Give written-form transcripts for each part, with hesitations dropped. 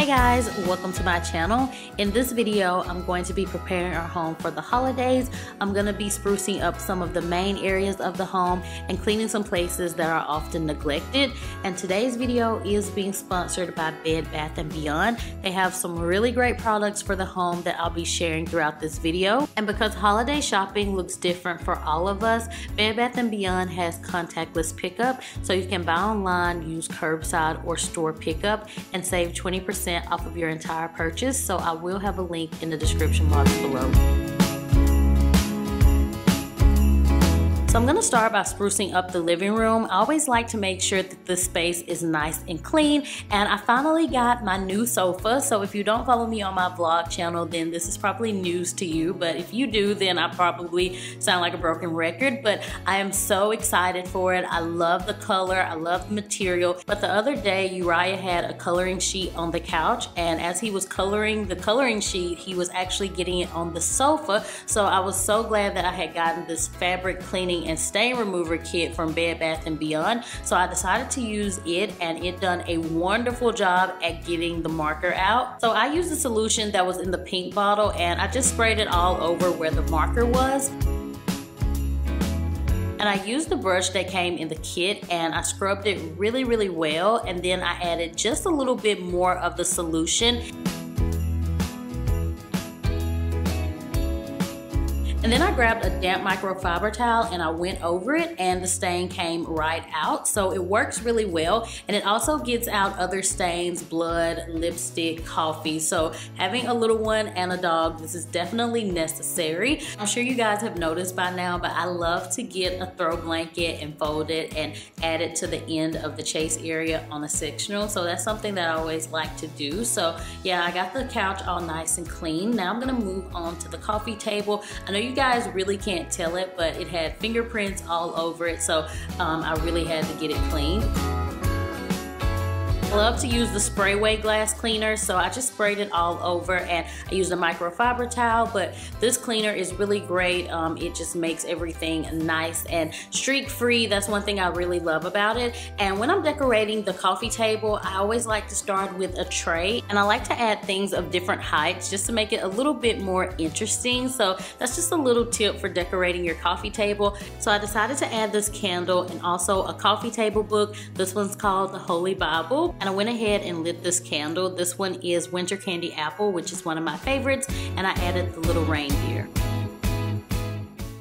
Hey guys, welcome to my channel. In this video, I'm going to be preparing our home for the holidays. I'm going to be sprucing up some of the main areas of the home and cleaning some places that are often neglected. And today's video is being sponsored by Bed Bath & Beyond. They have some really great products for the home that I'll be sharing throughout this video. And because holiday shopping looks different for all of us, Bed Bath & Beyond has contactless pickup, so you can buy online, use curbside or store pickup, and save 20% off of your entire purchase. So I will have a link in the description box below. So I'm going to start by sprucing up the living room. I always like to make sure that the space is nice and clean, and I finally got my new sofa. So if you don't follow me on my vlog channel, then this is probably news to you, but if you do, then I probably sound like a broken record. But I am so excited for it. I love the color, I love the material. But the other day Uriah had a coloring sheet on the couch, and as he was coloring the coloring sheet, he was actually getting it on the sofa. So I was so glad that I had gotten this fabric cleaning and stain remover kit from Bed Bath & Beyond. So I decided to use it, and it done a wonderful job at getting the marker out. So I used the solution that was in the pink bottle, and I just sprayed it all over where the marker was. And I used the brush that came in the kit, and I scrubbed it really well, and then I added just a little bit more of the solution. And then I grabbed a damp microfiber towel and I went over it, and the stain came right out. So it works really well, and it also gets out other stains, blood, lipstick, coffee. So having a little one and a dog, this is definitely necessary. I'm sure you guys have noticed by now, but I love to get a throw blanket and fold it and add it to the end of the chase area on a sectional. So that's something that I always like to do. So yeah, I got the couch all nice and clean. Now I'm gonna move on to the coffee table. I know you guys really can't tell it, but it had fingerprints all over it, so I really had to get it cleaned. I love to use the sprayway glass cleaner, so I just sprayed it all over, and I used a microfiber towel, but this cleaner is really great. It just makes everything nice and streak free. That's one thing I really love about it. And when I'm decorating the coffee table, I always like to start with a tray, and I like to add things of different heights just to make it a little bit more interesting. So that's just a little tip for decorating your coffee table. So I decided to add this candle and also a coffee table book. This one's called the Holy Bible. And I went ahead and lit this candle. This one is Winter Candy Apple, which is one of my favorites, and I added the little reindeer.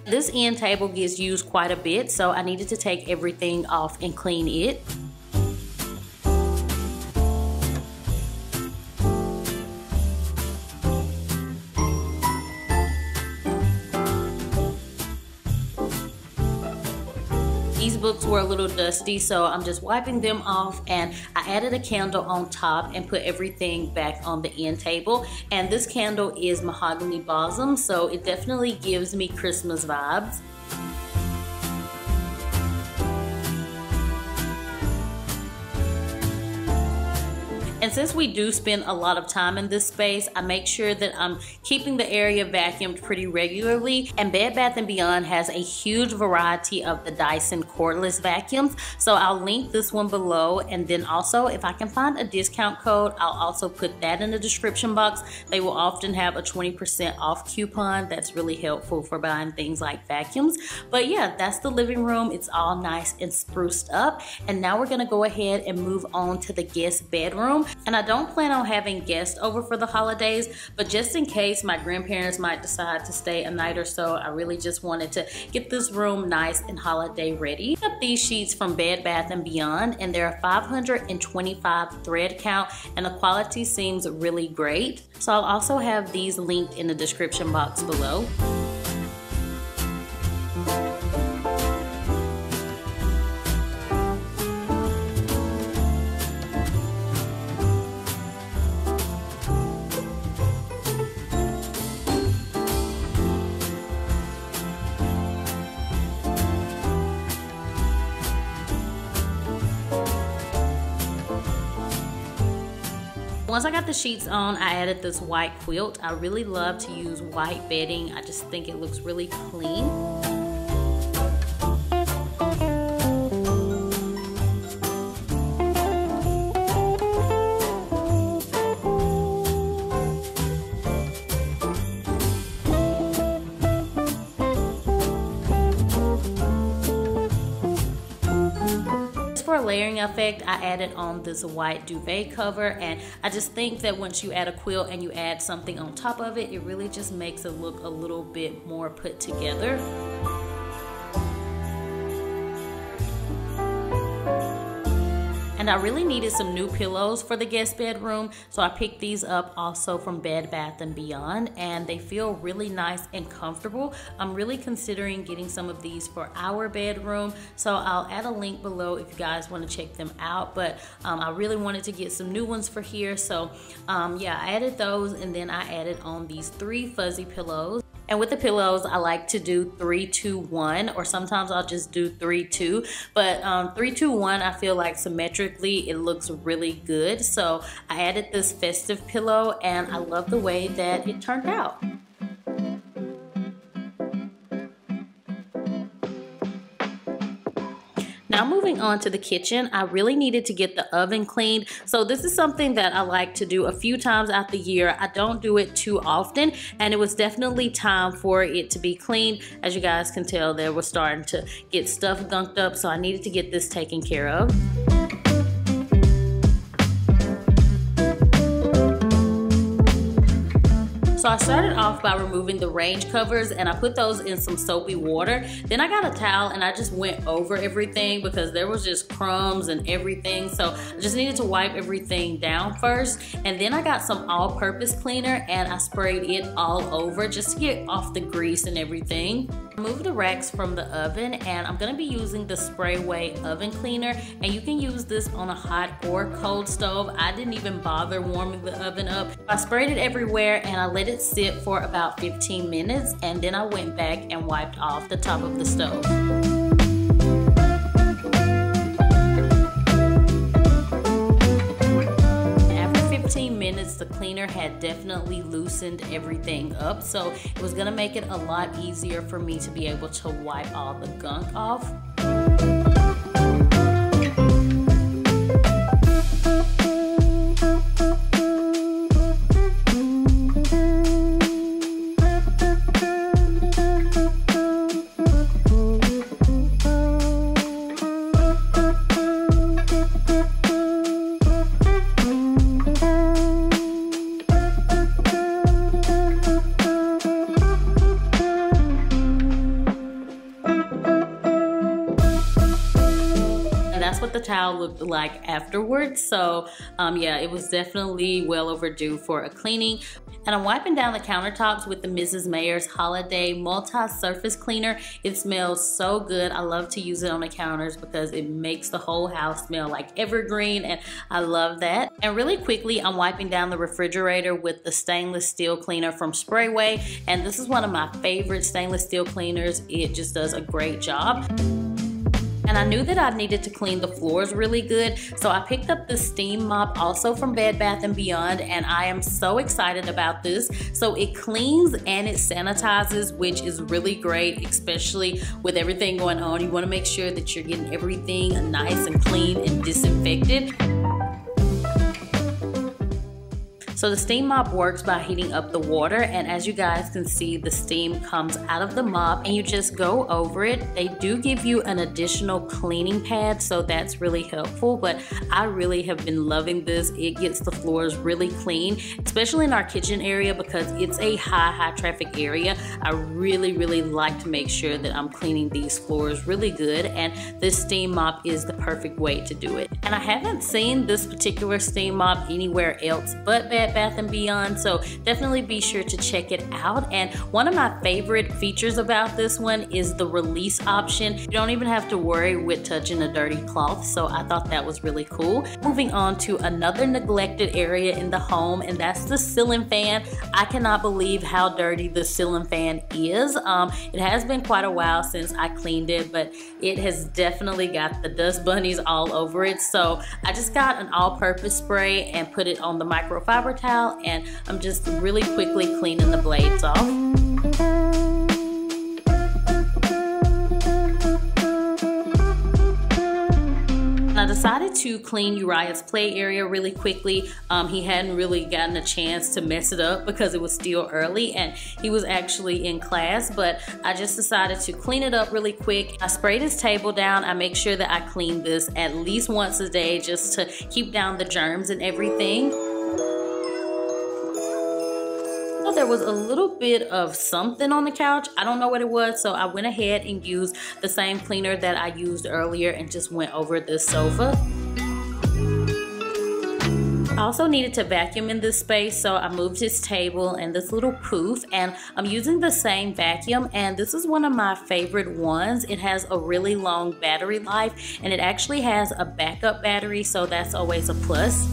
This end table gets used quite a bit, so I needed to take everything off and clean it. These books were a little dusty, so I'm just wiping them off, and I added a candle on top and put everything back on the end table. And this candle is mahogany balsam, so it definitely gives me Christmas vibes. And since we do spend a lot of time in this space, I make sure that I'm keeping the area vacuumed pretty regularly. And Bed Bath & Beyond has a huge variety of the Dyson cordless vacuums. So I'll link this one below. And then also, if I can find a discount code, I'll also put that in the description box. They will often have a 20% off coupon. That's really helpful for buying things like vacuums. But yeah, that's the living room. It's all nice and spruced up. And now we're gonna go ahead and move on to the guest bedroom. And I don't plan on having guests over for the holidays, but just in case my grandparents might decide to stay a night or so, I really just wanted to get this room nice and holiday ready. I got these sheets from Bed Bath & Beyond, and they're a 525 thread count, and the quality seems really great. So I'll also have these linked in the description box below. Once I got the sheets on, I added this white quilt. I really love to use white bedding. I just think it looks really clean. layering effect, I added on this white duvet cover, and I just think that once you add a quilt and you add something on top of it, it really just makes it look a little bit more put together. And I really needed some new pillows for the guest bedroom, so I picked these up also from Bed Bath & Beyond, and they feel really nice and comfortable. I'm really considering getting some of these for our bedroom, so I'll add a link below if you guys want to check them out. But I really wanted to get some new ones for here, so yeah, I added those, and then I added on these 3 fuzzy pillows. And with the pillows, I like to do 3-2-1, or sometimes I'll just do 3-2. But 3-2-1, I feel like symmetrically it looks really good. So I added this festive pillow, and I love the way that it turned out. Now moving on to the kitchen, I really needed to get the oven cleaned. So this is something that I like to do a few times out the year. I don't do it too often, and it was definitely time for it to be cleaned. As you guys can tell, they were starting to get stuff gunked up, so I needed to get this taken care of. So I started off by removing the range covers, and I put those in some soapy water. Then I got a towel and I just went over everything because there was just crumbs and everything. So I just needed to wipe everything down first. And then I got some all-purpose cleaner and I sprayed it all over just to get off the grease and everything. Remove the racks from the oven, and I'm gonna be using the Sprayway oven cleaner, and you can use this on a hot or cold stove. I didn't even bother warming the oven up. I sprayed it everywhere and I let it sit for about 15 minutes, and then I went back and wiped off the top of the stove. 15 minutes, the cleaner had definitely loosened everything up, so it was gonna make it a lot easier for me to be able to wipe all the gunk off. What the towel looked like afterwards. So yeah, it was definitely well overdue for a cleaning. And I'm wiping down the countertops with the Mrs. Mayer's Holiday Multi-Surface Cleaner. It smells so good. I love to use it on the counters because it makes the whole house smell like evergreen, and I love that. And really quickly, I'm wiping down the refrigerator with the stainless steel cleaner from Sprayway. And this is one of my favorite stainless steel cleaners. It just does a great job. And I knew that I needed to clean the floors really good, so I picked up the steam mop also from Bed Bath & Beyond, and I am so excited about this. So it cleans and it sanitizes, which is really great, especially with everything going on. You want to make sure that you're getting everything nice and clean and disinfected. So the steam mop works by heating up the water, and as you guys can see, the steam comes out of the mop and you just go over it. They do give you an additional cleaning pad, so that's really helpful, but I really have been loving this. It gets the floors really clean, especially in our kitchen area because it's a high traffic area. I really like to make sure that I'm cleaning these floors really good, and this steam mop is the perfect way to do it. And I haven't seen this particular steam mop anywhere else but Bed Bath & Beyond, so definitely be sure to check it out. And one of my favorite features about this one is the release option. You don't even have to worry with touching a dirty cloth, so I thought that was really cool. Moving on to another neglected area in the home, and that's the ceiling fan. I cannot believe how dirty the ceiling fan is. It has been quite a while since I cleaned it, but it has definitely got the dust bunnies all over it. So I just got an all-purpose spray and put it on the microfiber towel, and I'm just really quickly cleaning the blades off. I decided to clean Uriah's play area really quickly. He hadn't really gotten a chance to mess it up because it was still early and he was actually in class, but I just decided to clean it up really quick. I sprayed his table down. I make sure that I clean this at least once a day just to keep down the germs and everything. So there was a little bit of something on the couch. I don't know what it was, so I went ahead and used the same cleaner that I used earlier and just went over the sofa. I also needed to vacuum in this space, so I moved his table and this little poof, and I'm using the same vacuum, and this is one of my favorite ones. It has a really long battery life and it actually has a backup battery, so that's always a plus.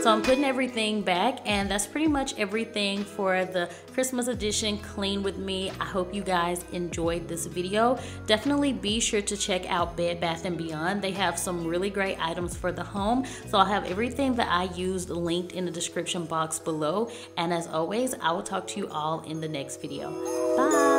So I'm putting everything back, and that's pretty much everything for the Christmas edition Clean With Me. I hope you guys enjoyed this video. Definitely be sure to check out Bed Bath & Beyond. They have some really great items for the home. So I'll have everything that I used linked in the description box below. And as always, I will talk to you all in the next video. Bye!